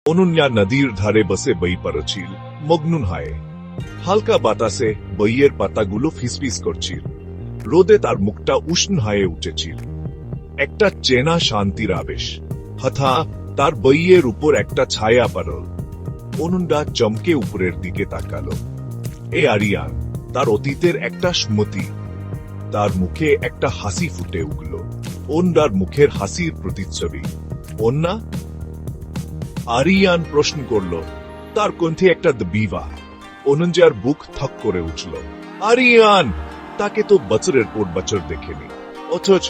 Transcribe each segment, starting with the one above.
অনন্যা নদীর ধারে বসে বই পড়ছিল, মগ্ন হয়ে। হালকা বাতাসে বইয়ের পাতাগুলো ফিসফিস করছিল। রোদে তার মুখটা উষ্ণ হয়ে উঠেছিল। একটা চেনা শান্তির আবেশ। হঠাৎ তার বইয়ের উপর একটা ছায়া পড়ল। অনন্যা চমকে উপরের দিকে তাকালো। এ আরিয়ান, তার অতীতের একটা স্মৃতি। তার মুখে একটা হাসি ফুটে উঠল। অন্যার মুখের হাসির প্রতিচ্ছবি। অন্যা? আরিয়ান প্রশ্ন করল। তার কণ্ঠে একটা বিভা। অনন্যার বুক থক করে উঠল। আরিয়ান! তাকে তো বছরের পর বছর দেখেনি, অথচ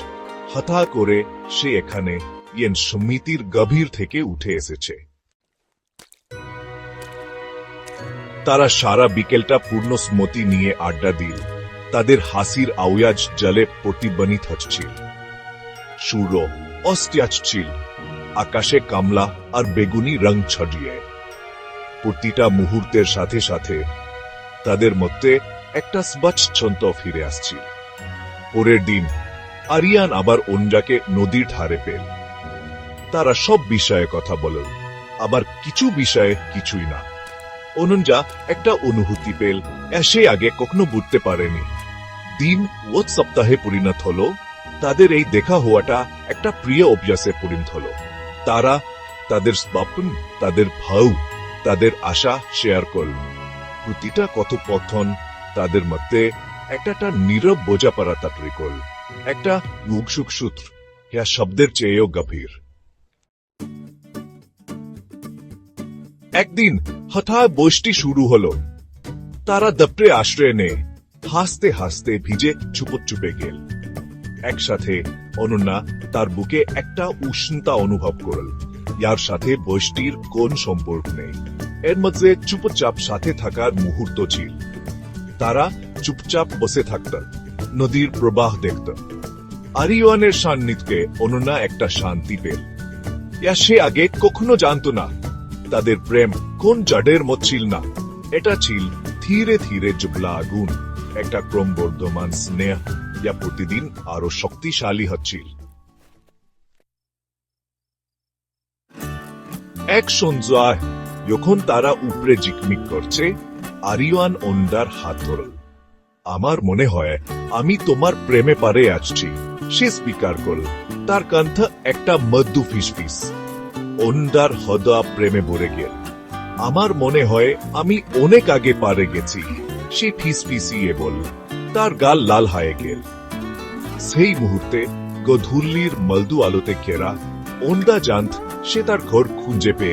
হঠাৎ করে সে এখানে ইয়েন স্মৃতির গভীর থেকে উঠে এসেছে। তারা সারা বিকেলটা পূর্ণ স্মৃতি নিয়ে আড্ডা দিল। তাদের হাসির আওয়াজ জলে প্রতিধ্বনিত হচ্ছিল। সূর্য অস্ত যাচ্ছিল, আকাশে কমলা আর বেগুনি রং ছড়িয়ে। প্রতিটা মুহূর্তের সাথে সাথে তাদের মধ্যে একটা স্বচ্ছন্দ ফিরে আসছিল। পরের দিন আরিয়ান আবার অন্যাকে নদীর ধারে পেল। তারা সব বিষয়ে কথা বলল, আবার কিছু বিষয়ে কিছুই না। অনন্যা একটা অনুভূতি পেল সে আগে কখনো বুঝতে পারেনি। দিন ও সপ্তাহে পরিণত হলো। তাদের এই দেখা হওয়াটা একটা প্রিয় অভ্যাসে পরিণত হলো। তারা তাদের স্বপ্ন, তাদের ভাও, তাদের আশা শেয়ার করল। প্রতিটা কথোপকথন তাদের মধ্যে একটা নীরব বোঝাপড়া তৈরি করল, একটা যোগসূত্র সূত্র, যা শব্দের চেয়েও গভীর। একদিন হঠাৎ বৃষ্টি শুরু হলো। তারা দপ্তরে আশ্রয় নেয়, হাসতে হাসতে ভিজে চুপে গেল। একসাথে অনন্যা তার বুকে একটা উষ্ণতা অনুভব করল। ইয়ার সাথে বৃষ্টির কোন সম্পর্ক নেই, এর মধ্যে চুপচাপ সাথে থাকার মুহূর্ত ছিল। তারা চুপচাপ বসে থাকত, নদীর প্রবাহ দেখত। আরিয়ানের সান্নিধ্যে অনন্যা একটা শান্তি পেল। ইয়া সে আগে কখনো জানত না। তাদের প্রেম কোন জড়ের মত ছিল না, এটা ছিল ধীরে ধীরে জুগলা আগুন, একটা ক্রমবর্ধমান স্নেহ, যা প্রতিদিন আরো শক্তিশালী হচ্ছিল। এক সন্ধ্যায় যখন তারা উপরে জিকমিক করছে, আরিয়ান অন্যার হাত ধরল। আমার মনে হয় আমি তোমার প্রেমে পারে আসছি, সে স্বীকার করল। তার কণ্ঠ একটা মৃদু ফিসফিস। অন্যার হৃদয় প্রেমে ভরে গেল। আমার মনে হয় আমি অনেক আগে পারে গেছি, সে ফিসফিসিয়ে বলল। তার গাল লাল হয়ে গেল। সেই মুহূর্তে গধূলির মৃদু আলোতে ঘেরা অন্যা জানত সে তার ঘর খুঁজে পেয়ে